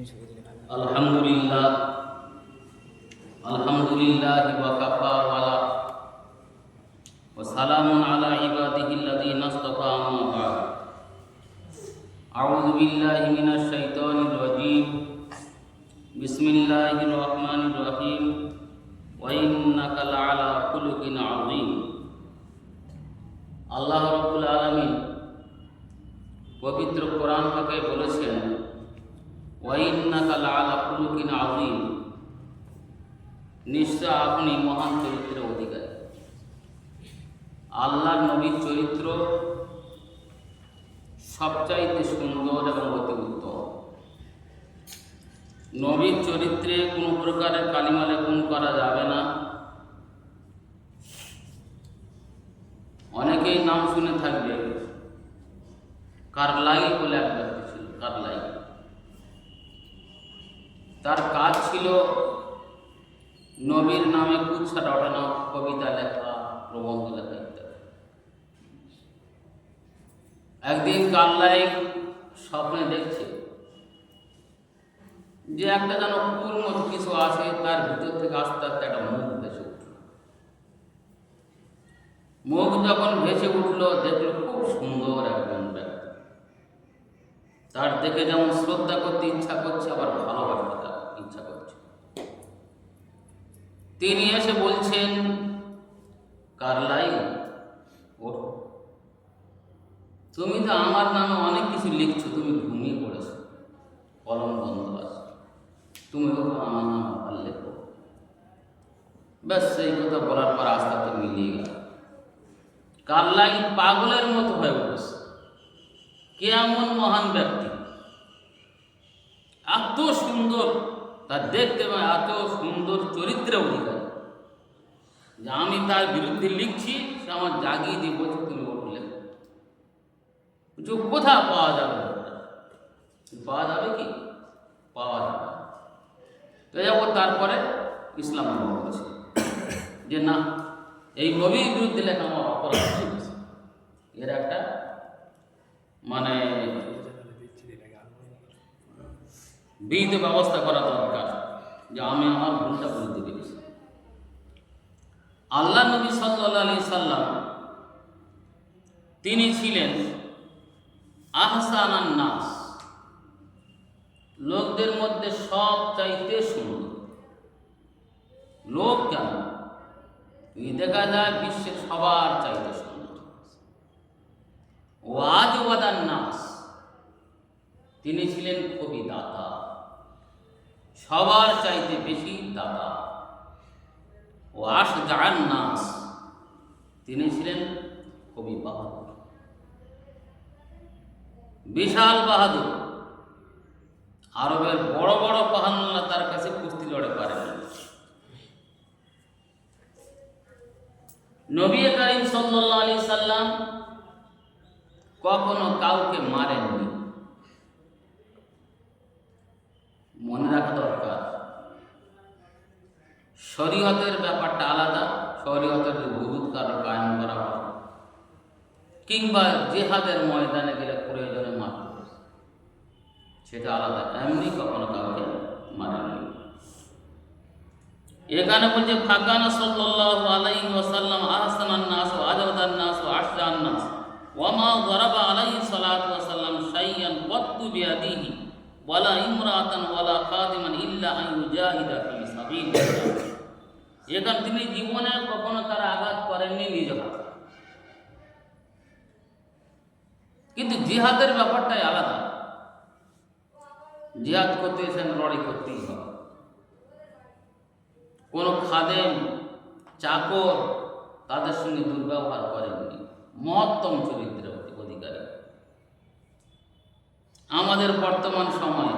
আলহামদুলিল্লাহ আলহামদুলিল্লাহি ওয়া কাফা ওয়া সালামুন আলা ইবাদিহিল্লাযীনা ইসতাফা আম্মা বা'দ। আউযু বিল্লাহি মিনাশ শাইতানির রাজীম। বিসমিল্লাহির রহমানির রহিম। ওয়া ইন্নাকা লা'আলা খুলুকিন আযীম। আল্লাহ রাব্বুল আলামিন পবিত্র কোরআন পাকে বলেছেন, ওয়া ইন্নাকা লা'আলা খুলুকিন আযীম, নিশ্চয় আপনি মহান চরিত্রের অধিকারী। আল্লাহর নবীর চরিত্র সবচাইতে সুন্দর এবং অতি উত্তম। নবীর চরিত্রে কোনো প্রকারের কালিমা লেপন করা যাবে না। অনেকেই নাম শুনে থাকবে, কার্লাইল বলে এক ব্যক্তি ছিল। কার্লাইল, তার কাজ ছিল নবীর নামে কুৎসা রটানো, কবিতা লেখা, প্রবন্ধ লেখা ইত্যাদি। একদিন কার্লাইল স্বপ্নে দেখছে যে একটা যেন ফুল মতো কিছু আসে, তার ভিতর থেকে আস্তে আস্তে একটা মুখ ভেসে উঠল। মুখ যখন ভেসে উঠলো, দেখলো খুব সুন্দর একজন ব্যক্তি। তার দেখে যেমন শ্রদ্ধা করতে ইচ্ছা করছে, আবার ভালোবাসতে ইচ্ছা করছে। তিনি এসে বলছেন, কার্লাইল, ওঠো, তুমি তো আমার নামে অনেক কিছু লিখছো, তুমি ঘুমিয়ে পড়েছো, কলম বন্ধ আছে, তুমি ওঠো, আমার নাম আবার লেখো। ব্যাস সেই কথা বলার পর আস্তে আস্তে মিলিয়ে গেল। কার্লাইল পাগলের মতো হয়ে উঠেছে। কে এমন মহান ব্যক্তি, এত সুন্দর তার দেখতে এবং এত সুন্দর চরিত্রের অধিকারী, যে আমি তার বিরুদ্ধে লিখছি, সে আমার জাগিয়ে দিয়ে বলছে তুমি উঠলে। কোথা পাওয়া যাবে? পাওয়া যাবে কি? পাওয়া যাবে। তো যাবো তারপরে ইসলাম বলছে যে না, এই নবীর বিরুদ্ধে লেখা আমার অপরাধ হয়ে গেছে। এর একটা মানে বিহিত ব্যবস্থা করা দরকার, যে আমি আমার ভুলটা বুঝতে পেরেছি। আল্লাহ নবী সাল্লাল্লাহু আলাইহি সাল্লাম তিনি ছিলেন আহসানান নাস, লোকদের মধ্যে সব চাইতে সুন্দর। লোক কেন, দেখা যায় বিশ্বের সবার চাইতে সুন্দর। ওয়াজওয়াদান নাস, তিনি ছিলেন খুবই দাতা, সবার চাইতে বেশি দাতা। ওয়াশজাআন নাস, তিনি ছিলেন খুবই বাহাদুর, বিশাল বাহাদুর। আরবের বড় বড় পাহাড় তার কাছে কুস্তি লড়ে পারেন। নবী করিম সাল্লাল্লাহু আলাইহি সাল্লাম কখনো কাউকে মারেননি। মনে রাখা দরকার, শরীয়তের ব্যাপারটা আলাদা। শরীয়তের হুদুদ কারো কায়েম করা হয়, কিংবা জিহাদের ময়দানে গেলে প্রয়োজনে মারতে হবে, সেটা আলাদা। এমনি কখনো কাউকে মারেননি। এখানে বলছে ফাকানা সাল্লাল্লাহু আলাইহি ওয়াসাল্লাম আহসানান নাস ওয়া আজওয়াদান নাস ওয়া আশজান নাস ওয়া মা যারাবা আলাইহি সাল্লাতু ওয়াসাল্লাম শাইয়ান কাত্তু বিয়াদিহি ওয়ালা ইমরাতান ওয়ালা খাদিমান ইল্লা আন ইউজাহিদা ফি সাবিলিল্লাহ। এখানে তিনি জীবনে কখনো তারা আঘাত করেননি নিজ হাতে। কিন্তু জিহাদের ব্যাপারটাই আলাদা। জিহাদ করতে এসেন, লড়াই করতেই হবে। কোনো খাদেম, চাকর তাদের সঙ্গে দুর্ব্যবহার করেননি। মহত্তম চরিত্রের অধিকারী। আমাদের বর্তমান সময়ে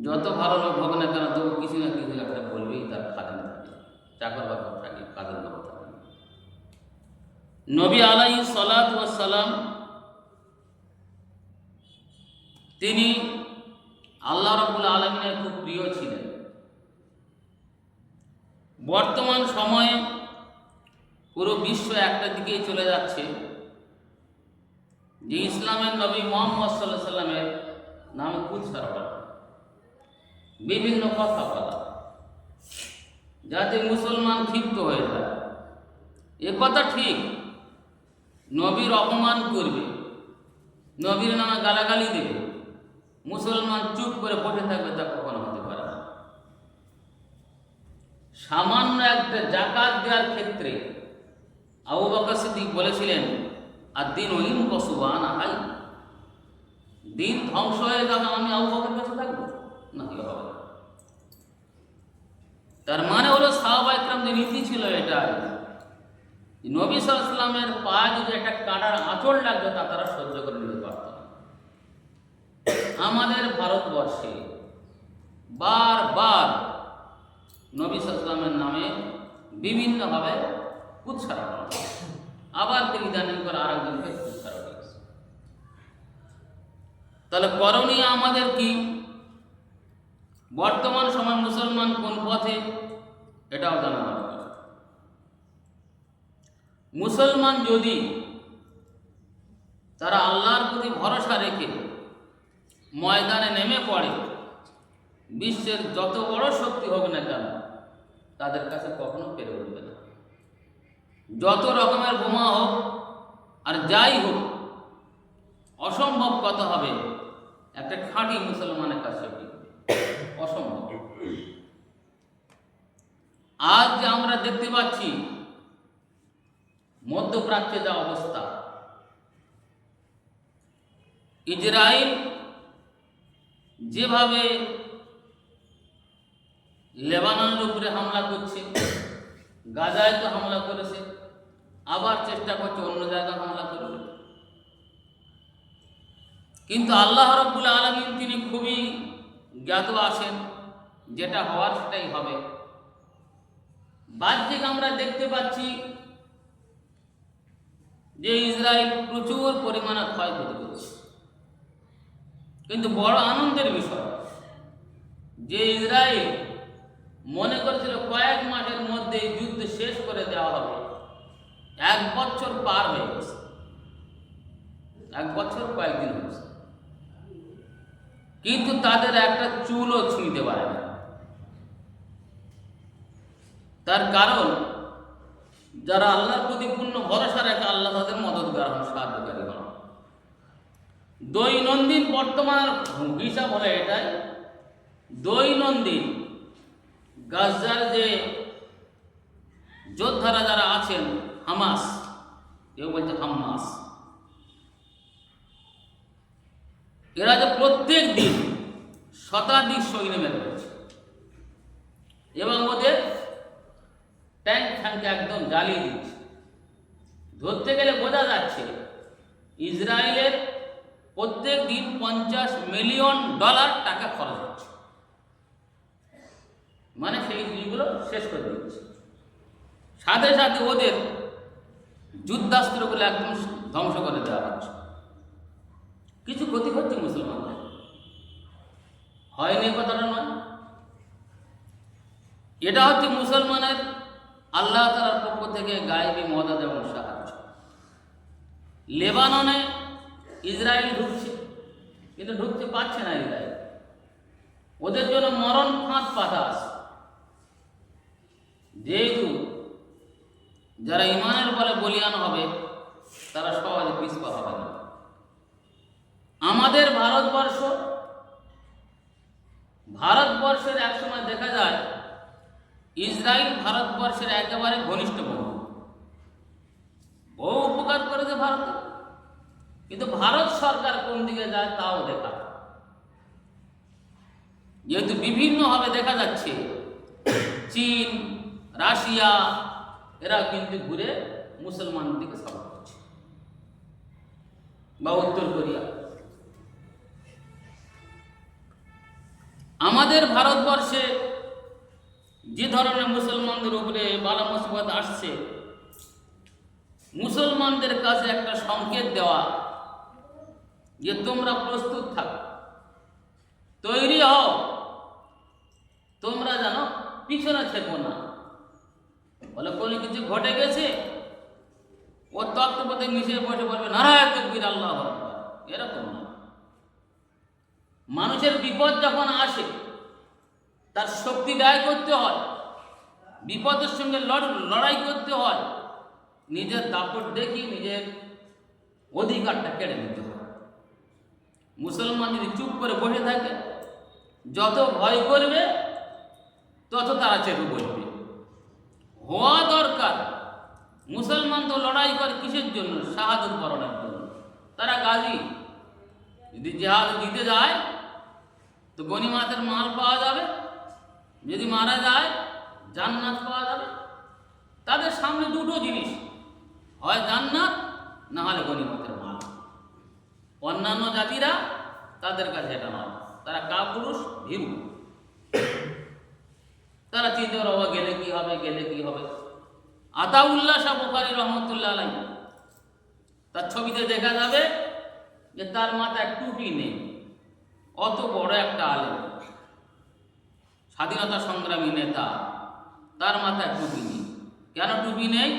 যত ভালো লোক হবে না কেন, তবু কিছু না কিছু একটা বলবেই, তার খাদেম থাকে, চাকর বাকর থাকে, খাদেম বাকর থাকে। নবী আলাইহিস সালাতু ওয়াস সালাম তিনি আল্লাহ রাব্বুল আলামিনের খুব প্রিয় ছিলেন। বর্তমান সময়ে পুরো বিশ্ব একটা দিকেই চলে যাচ্ছে, যে ইসলামের নবী মুহাম্মদ সাল্লাল্লাহু আলাইহি সাল্লামের নামে কুৎসা রটানো। বিভিন্ন কথা বলা, যাতে মুসলমান ক্ষিপ্ত হয়ে যায়। এ কথা ঠিক, নবীর অপমান করবে, নবীর নামে গালাগালি দেবে, মুসলমান চুপ করে বসে থাকবে, তা কখনো হতে পারে না। সামান্য একটা জাকাত দেওয়ার ক্ষেত্রে আবু বকর সিদ্দিক বলেছিলেন, আর দিন ওইন কসুবানা হাই, দিন ধ্বংস হয়ে যাবে, আমি আবু বকর কাছে থাকবো না, কি হবে? তার মানে হলো সাহাবা ইকরামদের নীতি ছিল এটাই, নবী সাল্লাল্লাহু আলাইহি ওয়াসাল্লামের পায়ে যদি একটা কাঁটার আঁচড় লাগতো তা তারা সহ্য করে নিতে পারত না। আমাদের ভারতবর্ষে বারবার নবী সাল্লাল্লাহু আলাইহি ওয়াসাল্লামের নামে বিভিন্নভাবে কুৎসারণ করা, আবার ইদানিং করে আরেকজনকে কুৎসারণ করেছে। তাহলে করণীয় আমাদের কি? বর্তমান সময় মুসলমান কোন পথে, এটাও জানা দরকার। মুসলমান যদি তারা আল্লাহর প্রতি ভরসা রেখে ময়দানে নেমে পড়ে, বিশ্বের যত বড় শক্তি হোক না কেন তাদের কাছে কখনো পেরে উঠবে না। যত রকমের বোমা হোক আর যাই হোক, অসম্ভব কথা হবে একটা খাঁটি মুসলমানের কাছে, অসম্ভব। আজ যে আমরা দেখতে পাচ্ছি মধ্যপ্রাচ্যে যা অবস্থা, ইসরায়েল যেভাবে লেবাননের উপরে হামলা করছে, গাজায় তো হামলা করেছে, আবার চেষ্টা করছে অন্য জায়গায় হামলা করবে। কিন্তু আল্লাহ রাব্বুল আলামিন তিনি খুবই জ্ঞাত আছেন, যেটা হওয়ার সেটাই হবে। বাহ্যিক আমরা দেখতে পাচ্ছি যে ইসরায়েল প্রচুর পরিমাণে ক্ষয়ক্ষতি করেছে, কিন্তু বড় আনন্দের বিষয় যে ইসরায়েল মনে করেছিল কয়েক মাসের মধ্যে যুদ্ধ শেষ করে দেওয়া হবে, 1 বছর পার হয়ে গেছে, 1 বছর কয়েকদিন হয়েছে, কিন্তু তাদের একটা চুলও ছুঁইতে পারে না। তার কারণ যারা আল্লাহর প্রতি পূর্ণ ভরসা রাখে, আল্লাহ তাদের মদতগার হন, সাহায্যকারী হন। দৈনন্দিন বর্তমান হিসাব হলে এটাই, দৈনন্দিন গাজার যে যোদ্ধারা যারা আছেন, হামাস, কেউ বলছে হাম্মাস, এরা যে প্রত্যেক দিন শতাধিক সৈন্য মেরে ফেলছে এবং ওদের ট্যাঙ্ক ফ্যাঙ্ক একদম জ্বালিয়ে দিচ্ছে। ধরতে গেলে বোঝা যাচ্ছে ইসরায়েলের প্রত্যেক দিন $50 মিলিয়ন টাকা খরচ হচ্ছে, মানে সেই জিনিসগুলো শেষ করে দিচ্ছে। সাথে সাথে ওদের যুদ্ধাস্ত্রগুলো একদম ধ্বংস করে দেওয়া হচ্ছে। কিছু ক্ষতি হচ্ছে মুসলমানদের, হয়নি কথাটা নয়। এটা হচ্ছে মুসলমানের আল্লাহ তাআলার পক্ষ থেকে গায়েবী মদদ এবং সাহায্য। লেবাননে ইসরায়েল ঢুকছে, কিন্তু ঢুকতে পারছে না ইসরায়েল, ওদের জন্য মরণ ফাঁদ পাতা আছে। যেহেতু যারা ইমানের বলে বলিয়ান হবে তারা সহজে পিছপা হবে না। আমাদের ভারতবর্ষের একসময় দেখা যায় ইসরায়েল ভারতবর্ষের একেবারে ঘনিষ্ঠ বন্ধু, বহু উপকার করেছে ভারত, কিন্তু ভারত সরকার কোন দিকে যায় তাও দেখা। যেহেতু বিভিন্নভাবে দেখা যাচ্ছে চীন, রাশিয়া এরা কিন্তু ঘুরে মুসলমানদের দিকে সাপোর্ট করছে, বা উত্তর কোরিয়া। আমাদের ভারতবর্ষে যে ধরনের মুসলমানদের উপরে বালা মুসিবত আসছে, মুসলমানদের কাছে একটা সংকেত দেওয়া যে তোমরা প্রস্তুত থাকো, তৈরি হও, তোমরা জানো পিছনে থেকো না। বলে কোনো কিছু ঘটে গেছে ও তত্ত্বপথে মিশে বসে বলবে নারায়ে তাকবীর আল্লাহু আকবার, এরকম না। মানুষের বিপদ যখন আসে তার শক্তি ব্যয় করতে হয়, বিপদের সঙ্গে লড়াই করতে হয়, নিজের দাপট দেখিয়ে নিজের অধিকারটা কেড়ে নিতে হয়। মুসলমান যদি চুপ করে বসে থাকে, যত ভয় করবে তত তারা চেপে বসবে। হওয়া দরকার। মুসলমান তো লড়াই করে কিসের জন্য? শাহাদত বরণের জন্য। তারা গাজী। যদি জিহাদ দিতে যায় তো গনিমাতের মাল পাওয়া যাবে, যদি মারা যায় জান্নাত পাওয়া যাবে। তাদের সামনে দুটো জিনিস, হয় জান্নাত না হলে গনিমতের মাল। অন্যান্য জাতিরা তাদের কাছে এটা নয়, তারা কাপুরুষ, ভীরু। তারা চিন্তা করে গেলে কি হবে, গেলে কি হবে। আতাউল্লাহ শাহ বুখারী রহমতুল্লাহ আলাইহি, তার ছবিতে দেখা যাবে যে তার মাথায় টুপি নেই। অত বড় একটা আলেম, স্বাধীনতা সংগ্রামী নেতা, তার মাথায় টুপি নেই। কেন টুপি নেই?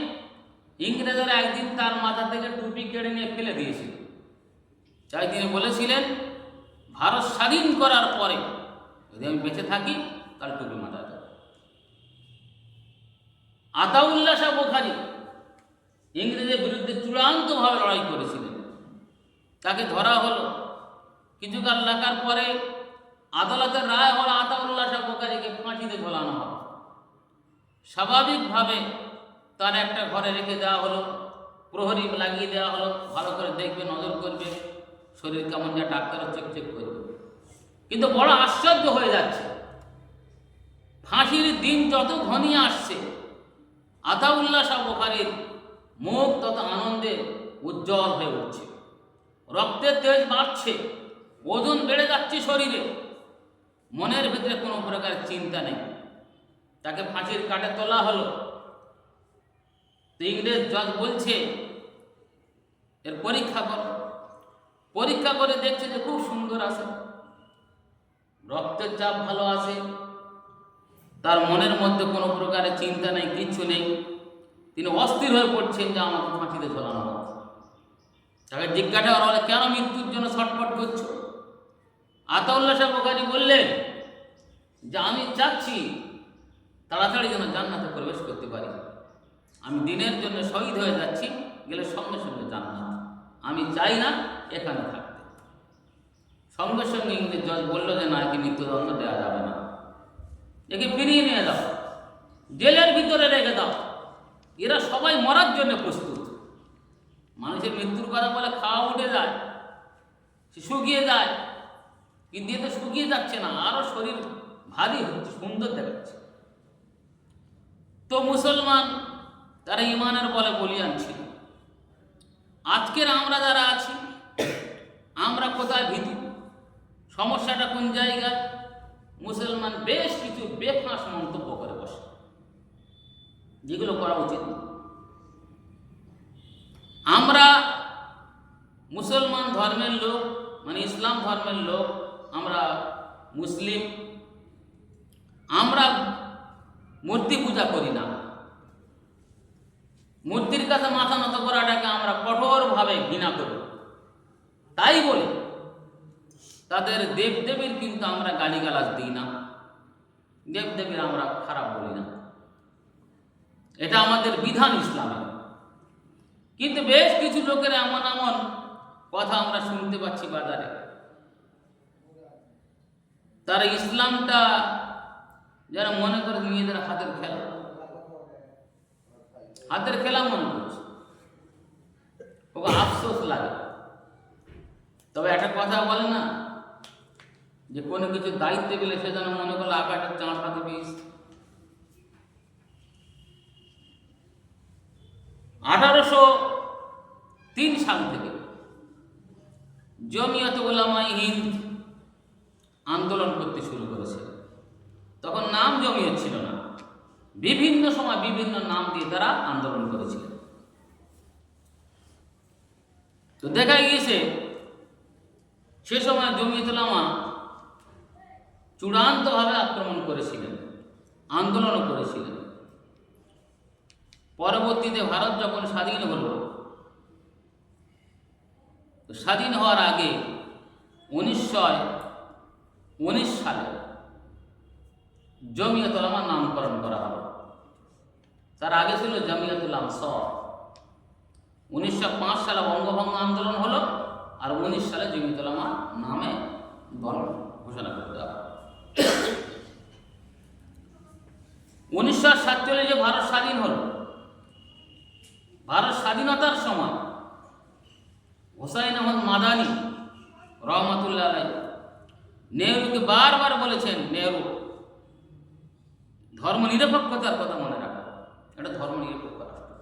ইংরেজরা একদিন তার মাথা থেকে টুপি কেড়ে নিয়ে ফেলে দিয়েছিল। তাই তিনি বলেছিলেন, ভারত স্বাধীন করার পরে যদি আমি বেঁচে থাকি তাহলে টুপি মাথায় দেব। আতাউল্লাহ শাহ বুখারী ইংরেজের বিরুদ্ধে চূড়ান্তভাবে লড়াই করেছিলেন। তাকে ধরা হলো, কিছুকাল লাগার পরে আদালতের রায় হলো আতাউল্লাহ শাহ বুখারীকে ফাঁসিতে ঝোলানো হবে। স্বাভাবিকভাবে তার একটা ঘরে রেখে দেওয়া হলো, প্রহরী লাগিয়ে দেওয়া হলো, ভালো করে দেখবে, নজর করবে, শরীর কেমন যা ডাক্তারও চেক করবে। কিন্তু বড় আশ্চর্য হয়ে যাচ্ছে, ফাঁসির দিন যত ঘনিয়ে আসছে আতাউল্লাহ শাহ বুখারীর মুখ তত আনন্দে উজ্জ্বল হয়ে উঠছে, রক্তের তেজ বাড়ছে, ওজন বেড়ে যাচ্ছে শরীরে, মনের ভিতরে কোনো প্রকার চিন্তা নেই। তাকে ফাঁসির কাঠে তোলা হলো। তো ইংরেজ জজ বলছে, এর পরীক্ষা করো। পরীক্ষা করে দেখছে যে খুব সুন্দর আছে, রক্তের চাপ ভালো আছে, তার মনের মধ্যে কোনো প্রকারের চিন্তা নেই, কিচ্ছু নেই। তিনি অস্থির হয়ে পড়ছেন যে আমাকে ফাঁসিতে ঝোলানো হোক। তাকে জিজ্ঞাসা করা হলে, কেন মৃত্যুর জন্য ছটফট করছো? আতাউল্লাহ শাহ বুখারী বললেন যে আমি চাচ্ছি তাড়াতাড়ি যেন জান্নাতে প্রবেশ করতে পারি। আমি দিনের জন্য শহীদ হয়ে যাচ্ছি, গেলে সঙ্গে সঙ্গে জান্নাত। আমি চাই না এখানে থাকতে। সঙ্গে সঙ্গে ইংরেজ জজ বলল যে না, একে মৃত্যুদণ্ড দেওয়া যাবে না, একে ফিরিয়ে নিয়ে দাও, জেলের ভিতরে রেখে দাও। এরা সবাই মরার জন্য প্রস্তুত। মানুষের মৃত্যুর কথা বলে খাওয়া উঠে যায়, সে শুকিয়ে যায়, কিন্তু এতে শুকিয়ে যাচ্ছে না, আরো শরীর ভারী হচ্ছে, সুন্দর দেখাচ্ছে। তো মুসলমান তারা ইমানের বলে বলিয়ান ছিল। আজকের আমরা যারা আছি, আমরা কোথায় ভীতু? সমস্যাটা কোন জায়গায়? মুসলমান বেশ কিছু বেফাঁস মন্তব্য করে বসে, যেগুলো করা উচিত। আমরা মুসলমান ধর্মের লোক, মানে ইসলাম ধর্মের লোক, আমরা মুসলিম, আমরা মূর্তি পূজা করি না। মূর্তির কাছে মাথা নত করাটাকে আমরা কঠোরভাবে ঘৃণা করি। তাই বলে তাদের দেবদেবীর কিন্তু আমরা গালিগালাজ দিই না, দেবদেবীর আমরা খারাপ বলি না, এটা আমাদের বিধান ইসলামে। কিন্তু বেশ কিছু লোকের এমন এমন কথা আমরা শুনতে পাচ্ছি বাজারে, তারা ইসলামটা যারা মনে করে নিজেদের হাতের খেলা, হাতের খেলা মনে করছে, ওকে আফসোস লাগে। তবে একটা কথা বলে না, যে কোনো কিছু দায়িত্বে গেলে সে যেন মনে করলো আকাশের চাঁদ হাতে পেয়েছে। 1803 সাল থেকে জমিয়ত উলামায়ে হিন্দ আন্দোলন করতে শুরু করেছে। তখন নাম জমিয়ত ছিল না, বিভিন্ন সময় বিভিন্ন নাম দিয়ে তারা আন্দোলন করেছিল। তো দেখা গিয়েছে সে সময় জমিয়ত উলামা চূড়ান্তভাবে আক্রমণ করেছিলেন, আন্দোলনও করেছিলেন। পরবর্তীতে ভারত যখন স্বাধীন হলো, স্বাধীন হওয়ার আগে 1919 সালে জমিয়তুল উলামার নামকরণ করা হলো। তার আগে ছিল জমিয়তুল আনসার। 1905 সালে বঙ্গভঙ্গ আন্দোলন হলো, আর 19 সালে জমিয়তুল উলামা নামে দল ঘোষণা করতে হবে। 1947 ভারত স্বাধীন হলো। ভারত স্বাধীনতার সময় হুসাইন আহমদ মাদানী রহমাতুল্লাহ আলাইহি নেহরুকে বারবার বলেছেন, নেহরু ধর্ম নিরপেক্ষতার কথা মনে রাখা, এটা ধর্ম নিরপেক্ষ রাষ্ট্র।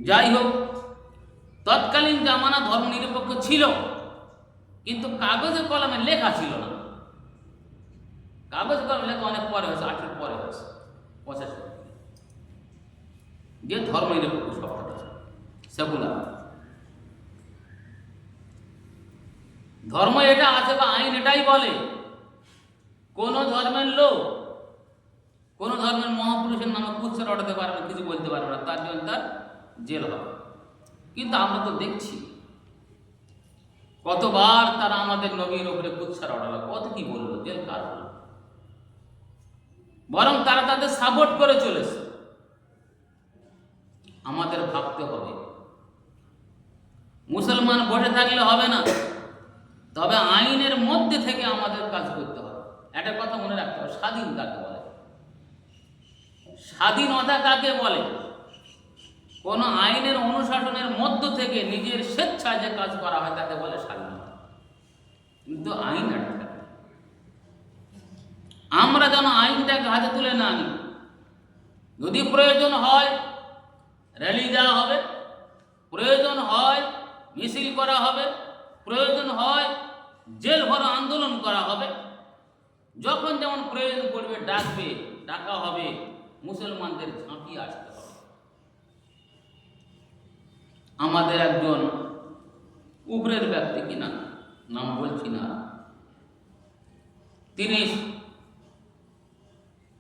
যাই হোক, তৎকালীন জামানা ধর্ম নিরপেক্ষ ছিল, কিন্তু কাগজে কলমে লেখা ছিল না। কাগজ কলমে লেখা অনেক পরে হয়েছে, 18 পরে হয়েছে, 85 যে ধর্ম নিরপেক্ষ শব্দটা সেগুলা ধর্ম এটা আছে বা আইন এটাই বলে, কোন ধর্মের লোক কোন ধর্মের মহাপুরুষের নামে কুৎসা রটাতে পারবে, কিছু বলতে পারবে না, তার জন্য তার জেল হবে। কিন্তু আমরা তো দেখছি কতবার তারা আমাদের নবীর উপরে কুৎসা রটালো, কত কি বললো, জেল কার হলো। বরং তারা তাদের সাপোর্ট করে চলেছে। আমাদের ভাবতে হবে, মুসলমান বসে থাকলে হবে না, তবে আইনের মধ্যে থেকে আমাদের কাজ করতে হবে। একটা কথা মনে রাখতে হবে, স্বাধীন কাকে বলে, স্বাধীনতা কাকে বলে? কোন আইনের অনুশাসনের মধ্য থেকে নিজের স্বেচ্ছায় যে কাজ করা হয় তাকে বলে স্বাধীনতা। কিন্তু আইন একটা, আমরা যেন আইনটাকে হাতে তুলে না আনি। যদি প্রয়োজন হয় র্যালি দেওয়া হবে, প্রয়োজন হয় মিছিল করা হবে, প্রয়োজন হয় জেল ভরা আন্দোলন করা হবে, যখন যেমন প্রয়োজন পড়বে ডাকা হবে, মুসলমানদের ঝাঁপিয়ে আসতে হবে। আমাদের একজন উপরের ব্যক্তি, কিনা নাম বলছি না, তিনি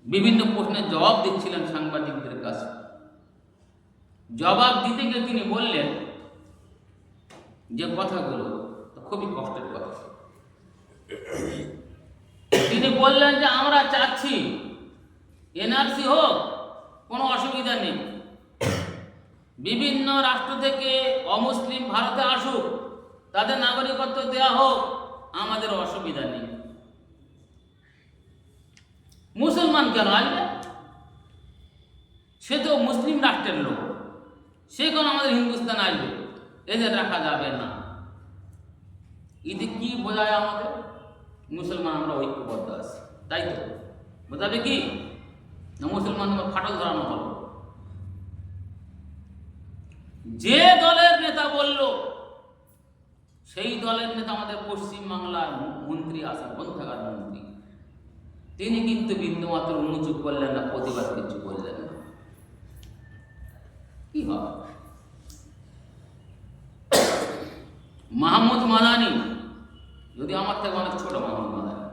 বিভিন্ন প্রশ্নের জবাব দিচ্ছিলেন সাংবাদিকদের কাছে। জবাব দিতে গিয়ে তিনি বললেন যে কথাগুলো খুবই কষ্টের কথা। তিনি বললেন যে আমরা চাচ্ছি এনআরসি হোক, কোনো অসুবিধা নেই, বিভিন্ন রাষ্ট্র থেকে অমুসলিম ভারতে আসুক, তাদের নাগরিকত্ব দেওয়া হোক, আমাদের অসুবিধা নেই। মুসলমান কেন আসবে? সে তো মুসলিম রাষ্ট্রের লোক, সে কেন আমাদের হিন্দুস্তান আসবে? এদের রাখা যাবে না। এতে কি বোঝায় আমাদের? মুসলমান আমরা ঐক্যবদ্ধ আছি, তাই তো বোঝাবে কি না মুসলমান ফাটল ধরানো হলো। যে দলের নেতা বলল, সেই দলের নেতা আমাদের পশ্চিমবাংলার মন্ত্রী আছেন, গ্রন্থাগার মন্ত্রী, তিনি কিন্তু বিন্দুমাত্র উন্মোচক করলেন না, প্রতিবাদ কিছু করলেন না। কি হবে? মাহমুদ মাদানী, যদি আমার থেকে অনেক ছোট, মাহমুদ মাদানী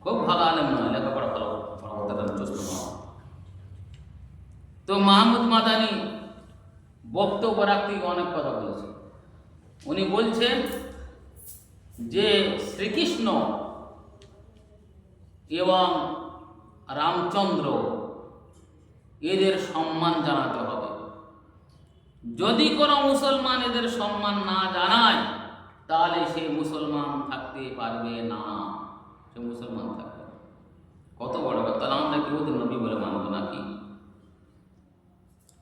খুব ভালো আলেম নয়, লেখাপড়া ভালো চুস্ত নয়, তো মাহমুদ মাদানী বক্তব্য রাখতে অনেক কথা বলেছে। উনি বলছেন যে শ্রীকৃষ্ণ এবং রামচন্দ্র এদের সম্মান জানাতে হবে। যদি কোনো মুসলমান এদের সম্মান না জানায়, তাহলে সে মুসলমান থাকতে পারবে না, সে মুসলমান থাকবে। কত বড় কথা! তাহলে আমরা কি ওদের নবী বলে মানবো নাকি?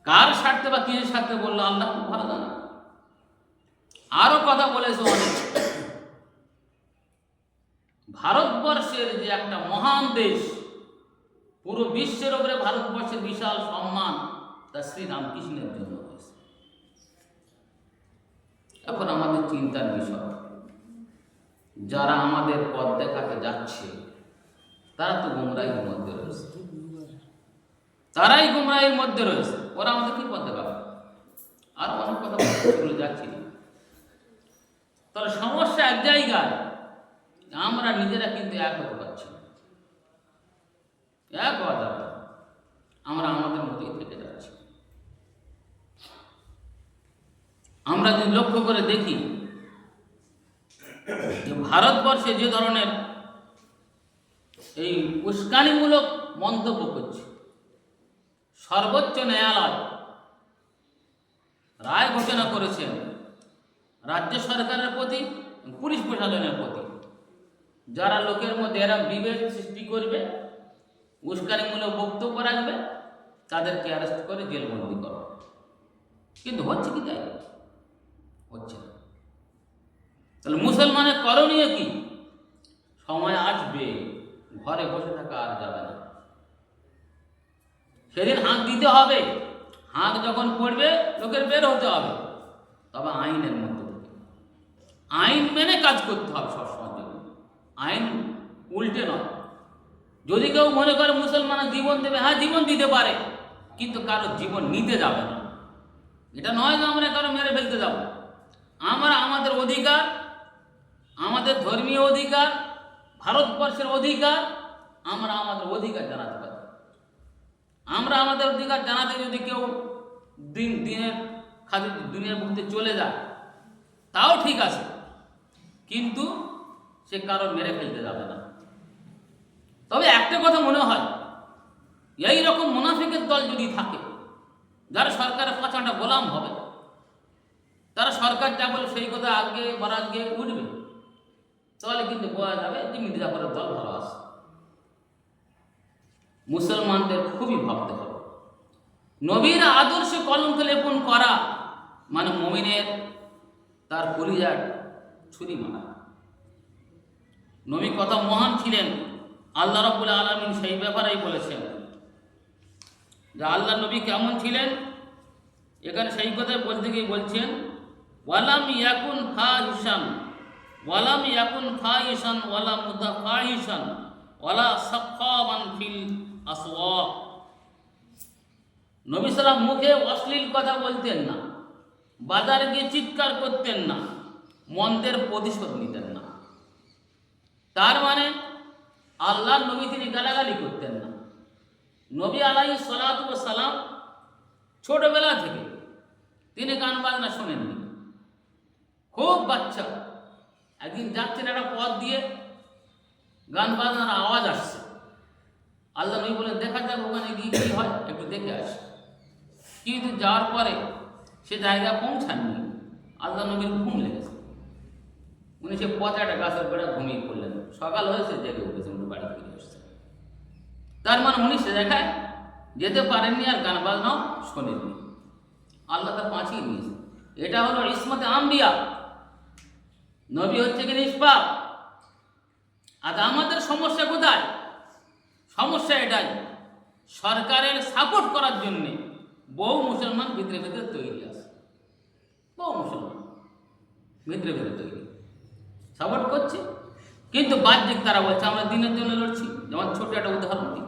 কার স্বার্থে বা কিসের স্বার্থে বললো আল্লাহ খুব ভালো জানে। আরো কথা বলেছে অনেক। ভারতবর্ষের যে একটা মহান দেশ, পুরো বিশ্বের উপরে ভারতবর্ষের বিশাল সম্মান তা শ্রী রামকৃষ্ণের জন্য হয়েছে। এখন আমাদের চিন্তার বিষয়, যারা আমাদের পথ দেখাতে যাচ্ছে তারা তো গুমরাহির মধ্যে রয়েছে, তারাই গুমরাহির মধ্যে রয়েছে। ওরা আমাদের কি পথ দেখাবে? আর অনেক কথা বলে যাচ্ছি। তাহলে সমস্যা এক জায়গায়, আমরা নিজেরা কিন্তু এক হতে পারছি না, এক হওয়া যাবে, আমরা আমাদের মতোই থেকে যাচ্ছি। আমরা যদি লক্ষ্য করে দেখি যে ভারতবর্ষে যে ধরনের এই উস্কানিমূলক মন্তব্য করছে। সর্বোচ্চ ন্যায়ালয় রায় ঘোষণা করেছেন রাজ্য সরকারের প্রতি, পুলিশ প্রশাসনের প্রতি, যারা লোকের মধ্যে এরা বিভেদ সৃষ্টি করবে, উস্কানিমূলক বক্তব্য রাখবে, তাদেরকে অ্যারেস্ট করে জেলবন্দি করো। কিন্তু হচ্ছে কি তাই? হচ্ছে না। তাহলে মুসলমানের করণীয় কি? সময় আসবে, ঘরে বসে থাকা আর যাবে না। সেদিন হাঁক দিতে হবে। হাঁক যখন পড়বে লোকের বের হতে হবে, তবে আইনের মধ্যে থেকে আইন মেনে কাজ করতে হবে সবসময় জন্য। আইন উল্টে নয়। যদি কেউ মনে করে মুসলমানের জীবন দেবে, হ্যাঁ জীবন দিতে পারে, কিন্তু কারো জীবন নিতে যাবে না। এটা নয় যে আমরা কারো মেরে ফেলতে যাব। আমরা আমাদের অধিকার, আমাদের ধর্মীয় অধিকার, ভারতবর্ষের অধিকার, আমরা আমাদের অধিকার জানাতে পারি। আমরা আমাদের অধিকার জানাতে যদি কেউ দিনের খাদ্য দুনিয়ার মধ্যে চলে যায়, তাও ঠিক আছে, কিন্তু সে কারো মেরে ফেলতে যাবে না। তবে একটা কথা মনে হয়, এই রকম মুনাফিকের দল যদি থাকে, যারা সরকারের পাঁচাটা গোলাম হবে, তারা সরকার যা বলে সেই কথা আগে বরাদ্দে উঠবে, তাহলে কিন্তু বোঝা যাবে যে মির্জাফরের দল ভালো আছে। মুসলমানদের খুবই ভাবতে হবে। নবীর আদর্শে কলঙ্ক লেপন করা মানে মুমিনের তার কলিজার ছুরি মারা। নবী কত মহান ছিলেন, আল্লাহ রাব্বুল আলামিন সেই ব্যাপারেই বলেছেন যে আল্লাহ নবী কেমন ছিলেন। এখানে সেই কথাই বলতে গিয়ে বলছেন, ওয়ালাম ইয়াকুন ফাহিশান ওয়ালা মুতাফাহিশান ওয়ালা সাফাবান ফিল আসওয়াক। নবী সাল্লাল্লাহু মুখে অশ্লীল কথা বলতেন না, বাজারে গিয়ে চিৎকার করতেন না, মন্দের প্রতিশোধ নিতেন না। তার মানে আল্লাহর নবী তিনি গালাগালি করতেন না। নবী আলাইহিস সালাতু ওয়াস সালাম ছোটবেলা থেকে তিনি গান বাজনা শোনেননি। খুব বাচ্চা একদিন যাচ্ছেন একটা পথ দিয়ে, গান বাজনার আওয়াজ আসছে। আল্লাহ নবী বলে দেখা যাক ওখানে গিয়ে কী হয়, একটু দেখে আসে। কিন্তু যাওয়ার পরে সে জায়গায় পৌঁছাননি, আল্লাহ নবীর ঘুম লেগেছে। উনি সে পথে একটা গাছের বেড়া ঘুমিয়ে পড়লেন। সকাল হয়েছে, জেগে উঠেছেন, উনি বাড়ি ফিরে এসেছেন। তার মানে উনি সে জায়গায় যেতে পারেননি আর গান বাজনাও শোনেননি। আল্লাহ তার বাঁচিয়ে নিয়েছে। এটা হলো ইসমতে আম্বিয়া। নবী হচ্ছে কি নিষ্পাপ। আর আমাদের সমস্যা কোথায়? সমস্যা এটাই, সরকারের সাপোর্ট করার জন্যে বহু মুসলমান ভিতরে ভিতরে তৈরি আছে। বহু মুসলমান ভিতরে ভিতরে তৈরি সাপোর্ট করছে, কিন্তু বাহ্যিক তারা বলছে আমরা দিনের জন্য লড়ছি। যেমন ছোট একটা উদাহরণ দিই,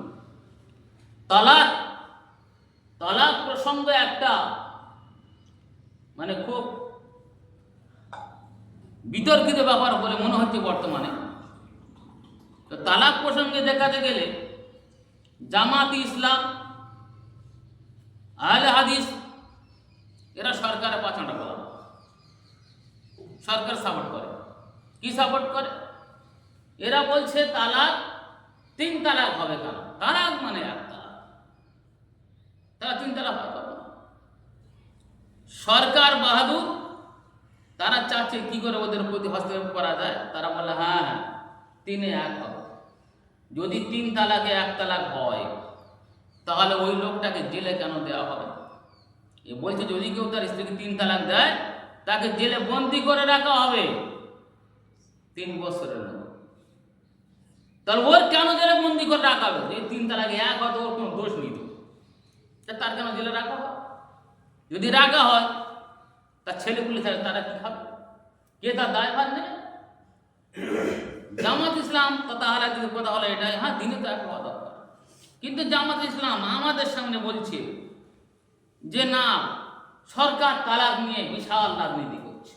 তালাক প্রসঙ্গ একটা মানে খুব বিতর্কিত ব্যাপার বলে মনে হচ্ছে বর্তমানে। তো তালাক প্রসঙ্গে দেখাতে গেলে জামাতি ইসলাম, আহলে হাদিস এরা সরকারের পাছাটা বলা, সরকার সাপোর্ট করে। কি সাপোর্ট করে? এরা বলছে তালাক 3 তালাক হবে। কেন? তালাক মানে 1 তালাক, তারা 3 তালাক হবে না। সরকার বাহাদুর, তারা চাচ্ছে কি করে ওদের প্রতি হস্তক্ষেপ করা যায়। তারা বলে হ্যাঁ 3-এ 1 হবে। যদি 3 তালাকে 1 তালাক হয়, তাহলে ওই লোকটাকে জেলে কেন দেওয়া হবে? এ বলছে যদি কেউ তার স্ত্রীকে 3 তালাক দেয়, তাকে জেলে বন্দি করে রাখা হবে 3 বছরের মতো। তাহলে ওর কেন জেলে বন্দি করে রাখা হবে? যে 3 তালাকে 1 হয়তো ওর কোনো দোষ নেই, তার কেন জেলে রাখা হয়? যদি রাখা হয়, তার ছেলেপুলে থাকে, তারা কি খাবে? কে তার দায়ভার নেই? জামাত ইসলাম তাহলে যদি কথা হলো এটাই, হ্যাঁ দিনে তো 1 হওয়া দরকার। কিন্তু জামাত ইসলাম আমাদের সামনে বলছে যে না, সরকার তালাক নিয়ে বিশাল রাজনীতি করছে,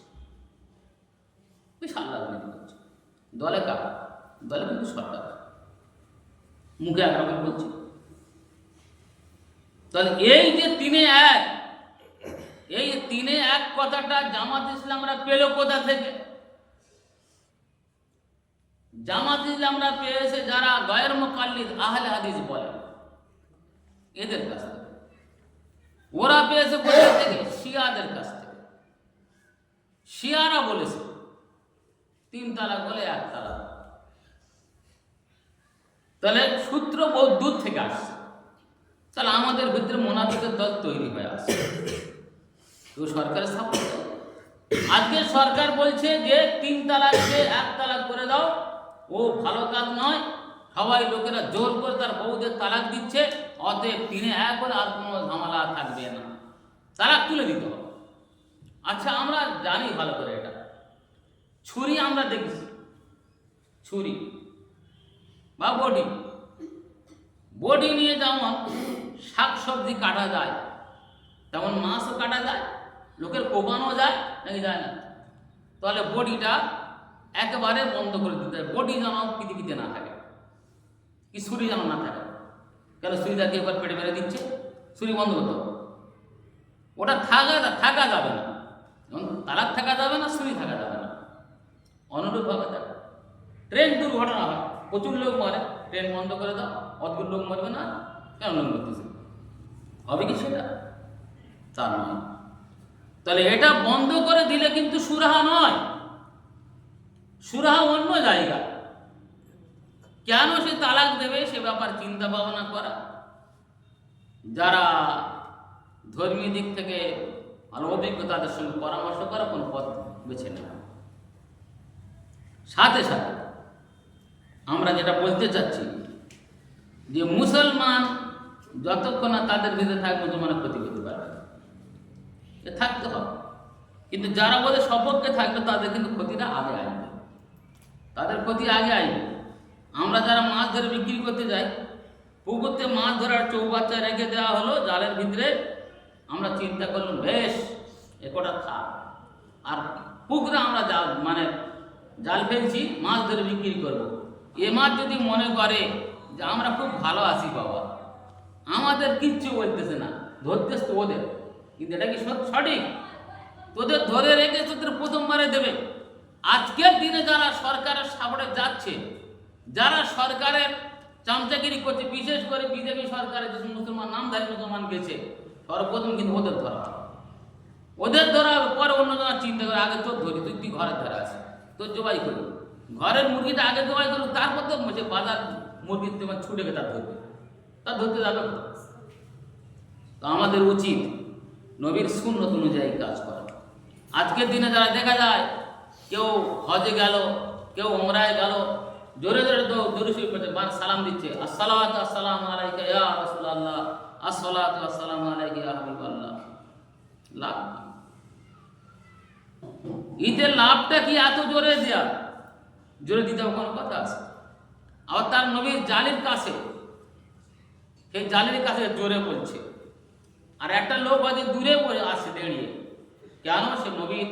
বিশাল রাজনীতি করছে। দলে কারা? দলে কিন্তু সরকার, মুখে একরকম বলছে। তাহলে এই যে 3-এ 1, এই 3-এ 1 কথাটা জামাত ইসলামরা পেল কোথা থেকে? জামাত ইসলামরা পেয়েছে যারা গয়ের মুকাল্লিদ আহলে হাদিস বলে, এদের কাছ থেকে। ওরা পেয়েছে কোথা থেকে? শিয়াদের কাছ থেকে। শিয়ারা বলেছে 3 তালাক বলে 1 তালাক। তাহলে সূত্র বহু দূর থেকে আসছে। তাহলে আমাদের ভিতরে মুনাফিকের দল তৈরি হয়ে আসছে। তো সরকারের সাপোর্ট, আজকে সরকার বলছে যে 3 তালাককে 1 তালাক করে দাও, ও ভালো কাজ নয়। সবাই লোকেরা জোর করে তার বউদের তালাক দিচ্ছে, অতএব 3-এ 1 করে আর কোনো ঝামেলা থাকবে না, তালাক তুলে দিতে হবে। আচ্ছা, আমরা জানি ভালো করে এটা। ছুরি আমরা দেখছি, ছুরি বা বডি নিয়ে যেমন শাক সবজি কাটা যায়, তেমন মাছও কাটা যায়, লোকের কোপানো যায় নাকি যায় না? তাহলে বডিটা একেবারে বন্ধ করে দিতে হবে। বডি যেন পৃথিবীতে না থাকে, কি ছুরি যেন না থাকে। কেন? ছুরিটা দিয়ে একবার পেটে মেরে দিচ্ছে, ছুরি বন্ধ করতে হবে। ওটা থাকা যাবে না, তালাক থাকা যাবে না, ছুরি থাকা যাবে না। অনুরূপভাবে থাকে। ট্রেন দুর্ঘটনা হয়, প্রচুর লোক মরে, ট্রেন বন্ধ করে দাও, অদ্ভুত লোক মরবে না, কেন লোক মরতেছে? হবে কি সেটা? তা নয়। তাহলে এটা বন্ধ করে দিলে কিন্তু সুরাহা নয়, সুরাহা অন্য জায়গা। কেন সে তালাক দেবে সে ব্যাপার চিন্তা ভাবনা করা, যারা ধর্মীয় দিক থেকে ভালো অভিজ্ঞ তাদের সঙ্গে পরামর্শ করা, কোন পথ বেছে নেওয়া। সাথে সাথে আমরা যেটা বলতে চাচ্ছি যে মুসলমান যতক্ষণ না তাদের ভিতরে থাকবে মুসলমানের ক্ষতি করতে পারবে, থাকতে হবে। কিন্তু যারা বলে সপক্ষে থাকবে তাদের কিন্তু ক্ষতিটা আগে আসবে, তাদের ক্ষতি আগে আসবে। আমরা যারা মাছ ধরে বিক্রি করতে যাই, পুকুরতে মাছ ধরার চৌবাচ্চা রেখে দেওয়া হলো জালের ভিতরে, আমরা চিন্তা করলাম বেশ একটা থাক, আর পুকুরে আমরা জাল ফেলছি, মাছ ধরে বিক্রি করবো। এ মাছ যদি মনে করে যে আমরা খুব ভালো আছি বাবা, আমাদের কিচ্ছু বলতেছে না, ধরতেছ তো ওদের, কিন্তু এটা কি সঠিক? তোদের ধরে রেখে তোদের প্রথমবারে দেবে। আজকের দিনে যারা সরকারের সাপোর্টে যাচ্ছে, যারা সরকারের চামচাগিরি করছে, বিশেষ করে বিজেপি সরকারের যে মুসলমান নামধারী মুসলমান গেছে, সর্বপ্রথম কিন্তু ওদের ধরা হবে। ওদের ধরার পরে অন্য জনা চিন্তা করে আগে তোর ধরি, তুই ঘরের ধারে আছে, তোর জবাই করবি, ঘরের মুরগিটা আগে জবাই করবি, তারপর তো বাজার মুরগির তোমার ছুটে গিয়ে তার ধরতে যাবে। তো আমাদের উচিত নবীর সুন্নত অনুযায়ী কাজ করা। আজকের দিনে যারা দেখা যায় কেউ হজে গেল, কেউ ওমরায় গেল, জোরে জোরে তো দরুদ শরীফ পড়ছে, সালাম দিচ্ছে, আসসালাতু আসসালামু আলাইকা ইয়া রাসূলুল্লাহ, আসসালাতু আসসালামু আলাইকা ইয়া হাবিবাল্লাহ। লাভ ঈদের লাভটা কি এত জোরে দেয়া? জোরে দিতে হবে কোনো কথা আছে? আবার তার নবীর জালির কাছে, সেই জালির কাছে জোরে বলছে, আর একটা লোক আছে দূরে আসছে দাঁড়িয়ে। কেন? সে নবীর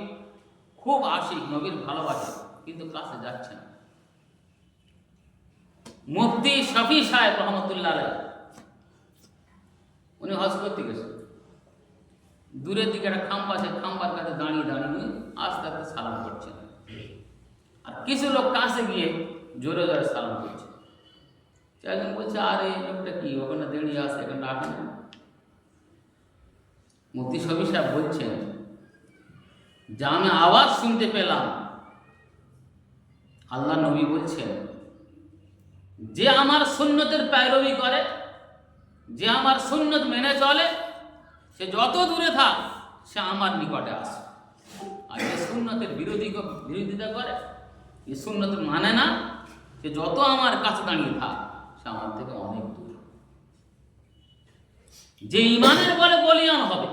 খুব আশিক, নবীর ভালোবাসে, কিন্তু কাছে যাচ্ছে না। মুফতি শফি সাহেব রহমতুল্লাহ আলাইহি, উনি হজ করতে গেছেন, দূরের দিকে একটা খাম্বা আছে, খাম্বার কাছে দাঁড়িয়ে দাঁড়িয়ে আস্তে আস্তে সালাম করছেন, আর কিছু লোক কাছে গিয়ে জোরে জোরে সালাম করছে। একজন বলছে, আরে লোকটা কি ওখানে দাঁড়িয়ে আসে, এখানে রাখে না। মুফতি শফি সাহেব বলছেন যে আমি আওয়াজ শুনতে পেলাম আল্লাহ নবী বলছেন, যে আমার সুন্নতের पैरवी করে, যে আমার সুন্নত মেনে চলে, সে যত দূরে থাক সে আমার নিকটে আসে। আর যে সুন্নতের বিরোধিতা করে, এই সুন্নত মানে না, সে যত আমার কাছে দাঁড়িয়ে থাক সে আমার থেকে অনেক দূর। যে ইমানের বলে বলিয়ান হবে,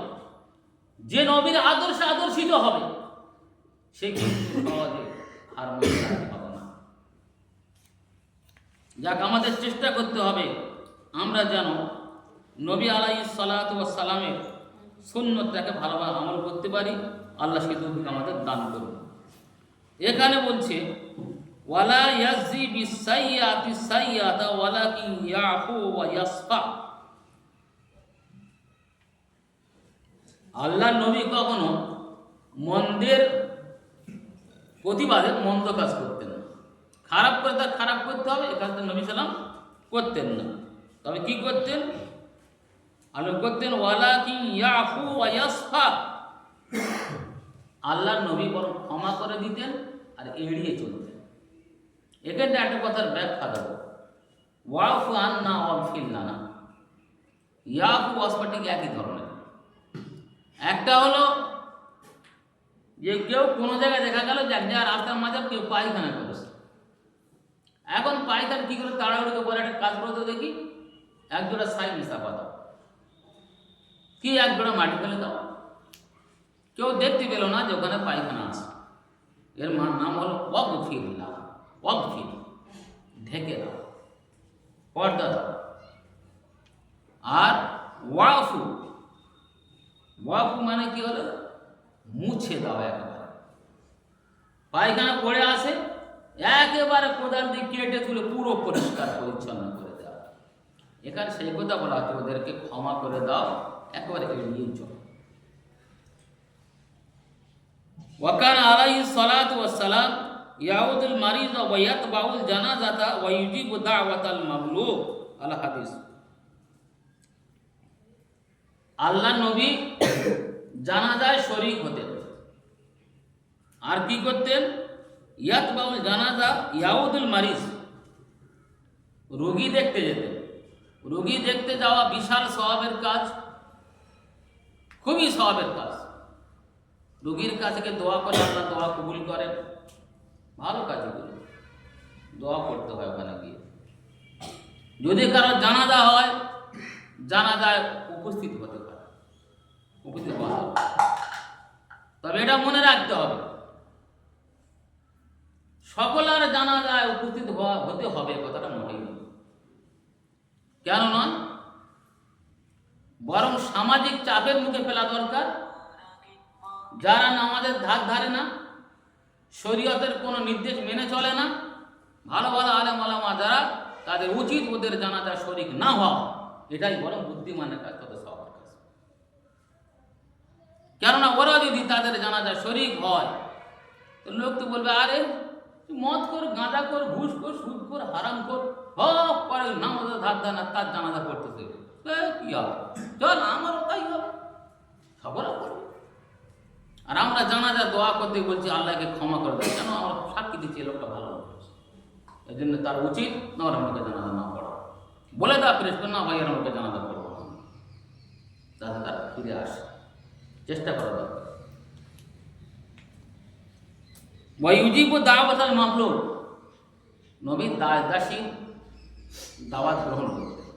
যে নবীর আদর্শে আদর্শিত হবে, সে কিন্তু সহজে হার মানতে হবে না। যাক, আমাদের চেষ্টা করতে হবে আমরা যেন নবী আলাইহিস সালাতু ওয়াস সালামের সুন্নতটাকে ভালোভাবে আমল করতে পারি। আল্লাহ সে তৌফিক আমাদের দান করুন। এখানে বলছে ওয়ালা ইয়াজি বিসাইয়াতি সাইয়াতা ওয়ালাকিন ইয়াফু ওয়া ইয়াসফা। আল্লাহ নবী কখনো মন্দের প্রতিবাদে মন্দ কাজ করতেন না, খারাপ করে তার খারাপ করতে হবে, এ কাজটা নবী সাল্লাম করতেন না। তবে কি করতেন? আল্লাহ করতেন ওয়ালাকিন ইয়াফু ওয়া ইয়াসফা, আল্লাহর নবী বরং ক্ষমা করে দিতেন আর এড়িয়ে চলতেন। এখানে একটা কথার ব্যাখ্যা দেব, ওয়াফু আন্না ওয়াগফির লানা। ইয়াফু ওয়াসফা ঠিক একই ধরনের। একটা হলো যে কেউ কোনো জায়গায় দেখা গেল যে এক জায়গায় রাস্তার মাঝে কেউ পায়খানা করেছে, এখন পায়খানা কি করে তাড়াহুড়ো করে একটা কাজ করতে দেখি, এক জোড়া ছাই চাপা দাও, কি এক জোড়া মাটি ফেলে দাও, কেউ দেখতে পেল না যে ওখানে পায়খানা আছে। এর নাম হলো ওয়াগফির লানা। ওয়াগফির ঢেকে দাও, পর্দা দাও। আর ওয়াফু, ওয়াফু মানে কি হলো মুছে দাও একেবারে। পায়খানা পড়ে আসে একেবারে কোদাল দিয়ে কেটে তুলে পুরো পরিষ্কার পরিচ্ছন্ন করে দেওয়া। এখানে সেই কথা বলা হচ্ছে ওদেরকে ক্ষমা করে দাও, একেবারে এড়িয়ে চলো। ওয়াকান আলাইহিস সালাতু ওয়াস সালাম ইয়াউদুল মারিদ ওয়া ইয়াতবাউল জানাজাতা ওয়া ইউজিবু দাওয়াতাল মাবলুগ। আল হাদিস। আল্লাহ নবী জানাজায় শরীক হতেন। আর কি করতেন? ইয়াতবাউল জানাজা, ইয়াউদুল মারিজ, রোগী দেখতে যেতেন। রোগী দেখতে যাওয়া বিশাল সওয়াবের কাজ, খুবই সওয়াবের কাজ। রোগীর কাছে দোয়া করে আল্লাহ দোয়া কবুল করেন, ভালো কাজগুলো দোয়া করতে হয় ওখানে গিয়ে। যদি কারো জানাজা হয়, জানাজায় উপস্থিত হতে পারে, উপস্থিত হতে হবে। তবে এটা মনে রাখতে হবে, সকলের জানাজায় উপস্থিত হতে হবে কথাটা মোটেই নয়। কেন নয়? বরং সামাজিক চাপের মুখে ফেলা দরকার। যারা নামাজের ধার ধারে না, শরীয়তের কোনো নির্দেশ মেনে চলে না, ভালো ভালো আলেম ওলামা যারা, তাদের উচিত ওদের জানাজা শরীক না হওয়া। এটাই বরং বুদ্ধিমানের কাজ, তত সবার কাজ। কেননা ওরা যদি তাদের জানাজা শরীক হয়, তো লোক তো বলবে আরে মদ কর, গাঁজা কর, ঘুষ কর, সুদ কর, হারাম কর, হক করে নামাজের ধার ধার না, তার জানাজা করতেছে, কি হবে? চল আমারও তাই হবে, সবরা করবে। আর আমরা জানাজা দোয়া করতে বলছি আল্লাহকে ক্ষমা করে দেয়, কেন? আমরা সাক্ষী দিচ্ছি লোকটা ভালো মানুষ, এই জন্য তার উচিত না ওরা আমাকে জানাজা না পড়া, বলে দেওয়া প্রেস না ভাই আর আমাকে জানাজা পড়বো না, তাতে তার ফিরে আসে, চেষ্টা করা দরকার। ওয়াইউজিবু দাওয়াতাল মাবলুগ, নবী দাসী দাওয়াত গ্রহণ করতেন।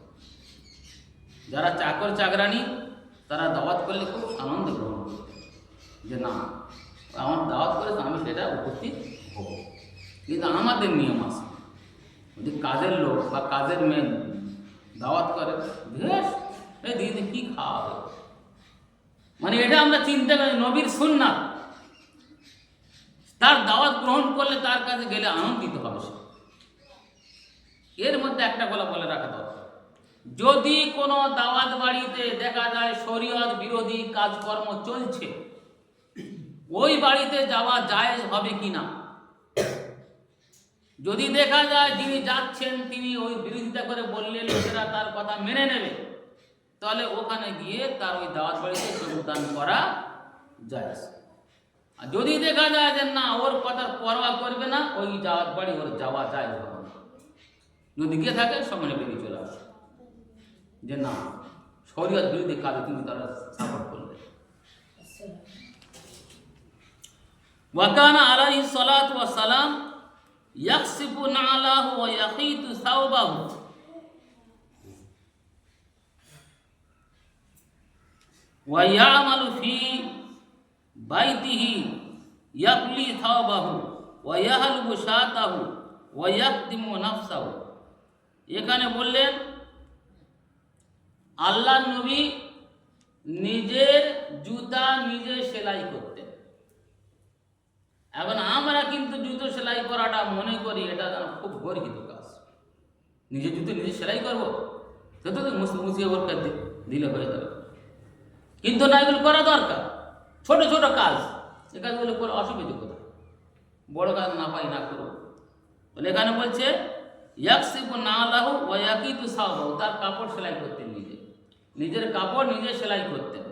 যারা চাকর চাকরানি তারা দাওয়াত করলে খুব আনন্দ গ্রহণ করতেন, যে না আমার দাওয়াত করেছে আমি সেটা উপস্থিত হব। কিন্তু আমাদের নিয়ম আছে, যদি কাজের লোক বা কাজের মেয়ে দাওয়াত করে, বেশ এই দিদি কি খাওয়া হবে, মানে এটা আমরা চিন্তা করি নবীর সুন্নাত, তার দাওয়াত গ্রহণ করলে তার কাছে গেলে আনন্দিত হবে সে। এর মধ্যে একটা কথা বলে রাখা দরকার, যদি কোনো দাওয়াত বাড়িতে দেখা যায় শরীয়ত বিরোধী কাজকর্ম চলছে, ওই বাড়িতে যাওয়া জায়েজ হবে কিনা। যদি দেখা যায় যিনি যাচ্ছেন তিনি ওই বিরোধিতা করে বললে লোকেরা তার কথা মেনে নেবে, তাহলে ওখানে গিয়ে তার ওই দাওয়াত বাড়িতে যোগদান করা জায়েজ। আর যদি দেখা যায় যে না ওর কথার পরোয়া করবে না, ওই দাওয়াত বাড়ি ওর যাওয়া জায়েজ হবে না। যদি গিয়ে থাকে সামনে বেরিয়ে চলে আসে, যে না শরীয়ত বিরোধী কাজে তুমি তারা সাপোর্ট করবে। ওয়াকানা আলাইহিস সালাতু ওয়াস সালাম ইয়াকসিফু নালাহু ওয়া ইয়াকিতু সাওবাহু, ওয়া ইয়ামালু ফি বাইতিহি ইয়াকলি সাওবাহু ওয়া ইয়াহলু শাতাহু ওয়া ইয়াকদিমু নাফসাহু। এখানে বললেন আল্লাহ নবী নিজের জুতা নিজে সেলাই করতেন। এখন আমরা কিন্তু জুতো সেলাই করাটা মনে করি এটা খুব গর্হিত কাজ, নিজের জুতো নিজে সেলাই করবো, সে তো মুছিয়ে ওর কাছে দিলে হয়ে যাবে। কিন্তু না, এগুলো করা দরকার, ছোট ছোট কাজ, এ কাজগুলো করে অসুবিধা কোথায়? বড় কাজ না পাই না করবো, বলে এখানে বলছে ইয়াকসিবু নালাহু ওয়া ইয়াকিতু সাওবাহু, তার কাপড় সেলাই করতেন, নিজের কাপড় নিজে সেলাই করতেন।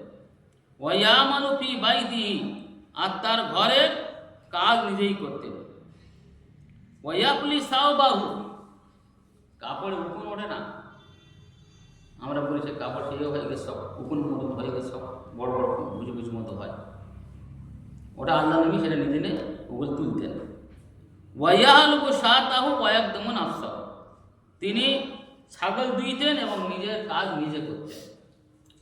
ওয়া ইয়ামালু ফি বাইতিহি, আর তার ঘরের কাজ নিজেই করতেন। ওয়া ইয়াকলি সাওবাহু, কাপড় উকুন ওঠে না, আমরা বলি সে কাপড় সেই হয়ে গেছে, সব উকুন মতো হয়ে গেছে, সব বড় বড় বুঝু বুঝু মতো হয়, ওটা আল্লাহ নবী সেটা নিজে নিয়ে ওগুলো তুলতেন। ওয়াইয়ালুকু শাতাহু ওয়ায়াকদমু নাফসাহু, তিনি ছাগল দুইতেন এবং নিজের কাজ নিজে করতেন।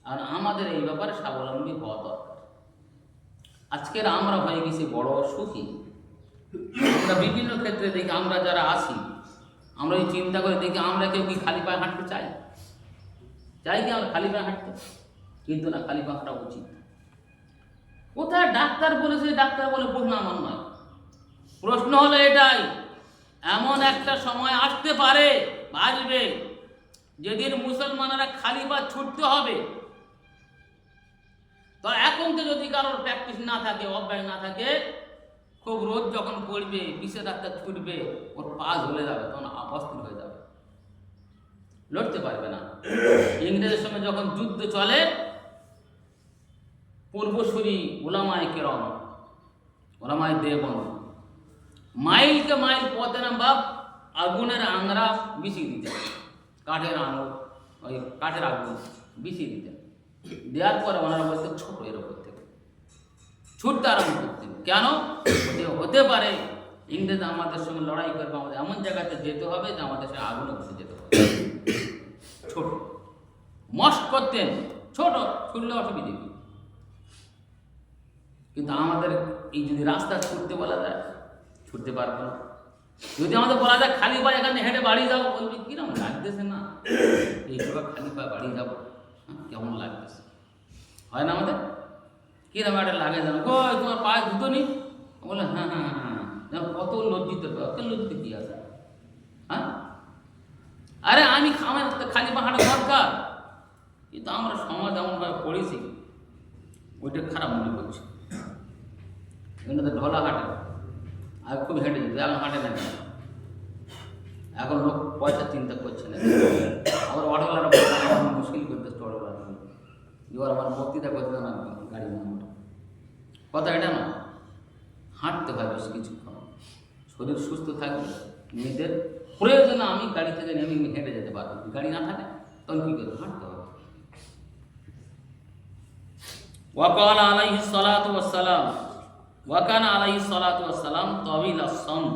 আর আমাদের এই ব্যাপারে স্বাবলম্বী হওয়া দরকার। আজকের আমরা হয়ে গেছি বড় সুখী। আমরা বিভিন্ন ক্ষেত্রে দেখি, আমরা যারা আছি, আমরা এই চিন্তা করে দেখি, আমরা কেউ কি খালি পায়ে হাঁটতে চাই? চাই কি আমরা খালি পায়ে হাঁটতে? কিন্তু না, খালি পায়ে হাঁটা উচিত। কোথায় ডাক্তার বলেছে, ডাক্তার বলে প্রশ্ন আমার নয়। প্রশ্ন হলো এটাই, এমন একটা সময় আসতে পারে, আসবে, যেদিন মুসলমানেরা খালি পা ছুটতে হবে। তো এখন তো যদি কারোর প্র্যাকটিস না থাকে, অভ্যাস না থাকে, খুব রোদ যখন পড়বে, বিষের রাস্তা ছুটবে, ওর পা ঝুলে যাবে, তখন অস্থির হয়ে যাবে, লড়তে পারবে না। ইংরেজের সময় যখন যুদ্ধ চলে, পূর্বসূরি ওলামায়ে কেরাম, ওলামায়ে দেওবন্দ মাইলকে মাইল পথে না বাপ আগুনের আংরা বিছিয়ে দিতেন, কাঠের আঙুর, ওই কাঠের আগুন বিছিয়ে দিতেন। দেওয়ার পরে ওনারা বলতেন ছোট, এর ওপর থেকে ছুটতে আরম্ভ করতেন। কেন? হতে পারে ইংরেজ আমাদের সঙ্গে লড়াই করবে, আমাদের এমন জায়গাতে যেতে হবে যে আমাদের সে আগুনে বসে যেতে হবে। ছোট মস্ক করতেন, ছোট ছুটলে অসুবিধে কি? কিন্তু আমাদের এই যদি রাস্তা ছুটতে বলা যায়, ছুটতে পারবো না। যদি আমাদের বলা যায় খালি পায়ে এখানে হেঁটে বাড়ি যাবো, বলবি কিরম লাগতেছে না, এই সময় খালি পায়ে বাড়ি যাবো, কেমন লাগতেছে, হয় না আমাদের? কিরম একটা লাগে জানো, কই তোমার পায়ে জুতো নেই? বলে হ্যাঁ হ্যাঁ হ্যাঁ, যেন কত লজ্জিত, লজ্জিত কি আছে? হ্যাঁ, আরে আমি আমার খালি পা হাঁটা দরকার, কিন্তু আমরা সমাজ এমনভাবে পড়েছি, ওইটা খারাপ মনে করছি। কিন্তু ঢলা হাঁটে, আর খুব হেঁটে যেত, এখন হাঁটে না। এখন লোক পয়সা চিন্তা করছে না। আবার অটোওয়ালারা মুশকিল করতেছে, অটোওয়ালা এবার আমার বক্তৃতা করতে না, গাড়ি না কথা এটা না, হাঁটতে হয় বেশ কিছুক্ষণ, শরীর সুস্থ থাকবে, নিজেদের প্রয়োজনে আমি গাড়ি থেকে নেমে হেঁটে যেতে পারবো। গাড়ি না থাকে তখন কী করবো? হাঁটতে হবে। ওয়াকান আলাইহিস সালাতু ওয়াস সালাম, ওয়াকান আলাইহিস সালাতু ওয়াস সালাম তাওয়িল আস-সামত,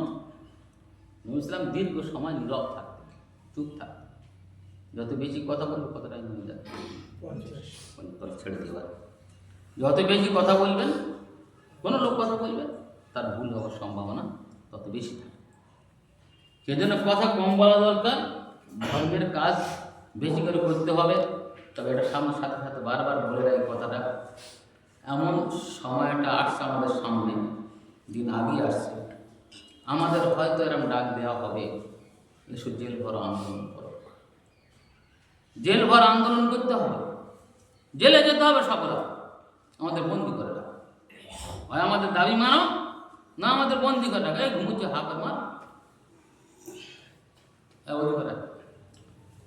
নবী ইসলাম দীর্ঘ সময় নীরব থাকতেন, চুপ থাকতেন। যত বেশি কথা বলবে কতটাই নিয়ে যাবে, ছেড়ে দেওয়ার। যত বেশি কথা বলবেন, কোনো লোক কথা বলবে, তার ভুল হওয়ার সম্ভাবনা তত বেশি থাকে। সেজন্য কথা কম বলা দরকার, ধর্মের কাজ বেশি করে করতে হবে। তবে এটা সামনের সাথে সাথে বারবার বলে রাখি কথাটা, এমন সময়টা আসছে আমাদের সামনে, দিন আগিয়ে আসছে, আমাদের হয়তো এরকম ডাক দেওয়া হবে, এসব জেল ভর আন্দোলন করো, জেল ভর আন্দোলন করতে হবে, জেলে যেতে হবে, সকলে আমাদের বন্দি করে রাখো, হয় আমাদের দাবি মানো, না আমাদের বন্দি করে রাখো, এই ঘুমুচ্ছে হাফে মার,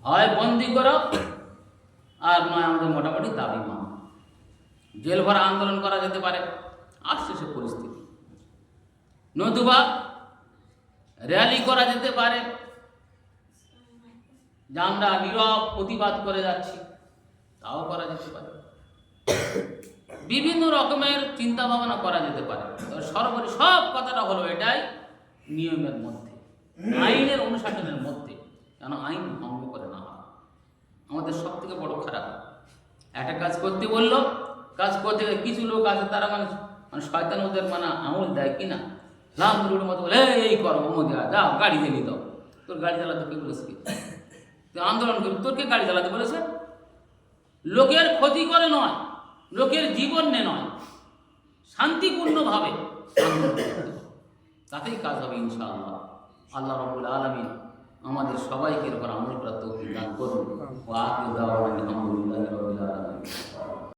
হয় বন্দি করো, আর নয় আমাদের মোটামুটি দাবি মানো। জেল ভরা আন্দোলন করা যেতে পারে, আসছে সে পরিস্থিতি, নতুবা র্যালি করা যেতে পারে, যে আমরা নীরব প্রতিবাদ করে যাচ্ছি, তাও করা যেতে পারে। বিভিন্ন রকমের চিন্তা ভাবনা করা যেতে পারে। সর্বোপরি সব কথাটা হলো এটাই, নিয়মের মধ্যে, আইনের অনুশাসনের মধ্যে, যেন আইন ভঙ্গ করে না হয়। আমাদের সব থেকে বড় খারাপ, একটা কাজ করতে বললো, কাজ করতে গেলে কিছু লোক আছে, তারা মানে শয়তান ওদের মানে আমল দেয় কিনা, রামগুরুর মতো বলে এই করো, অমুক যাও গাড়ি দিয়ে নিত, তোর গাড়ি চালাতে কে বলেছে? তুই আন্দোলন করবি, তোর কে গাড়ি চালাতে বলেছে? লোকের ক্ষতি করে নয়, লোকের জীবন নে নয়, শান্তিপূর্ণভাবে তাতেই কাজ হবে ইনশাআল্লাহ। আল্লাহ রাব্বুল আলামিন আমাদের সবাইকে এর উপর আমল করার তৌফিক দান করুন। ওয়া আখিরু দাওয়ানা আলহামদুলিল্লাহি রাব্বিল আলামিন।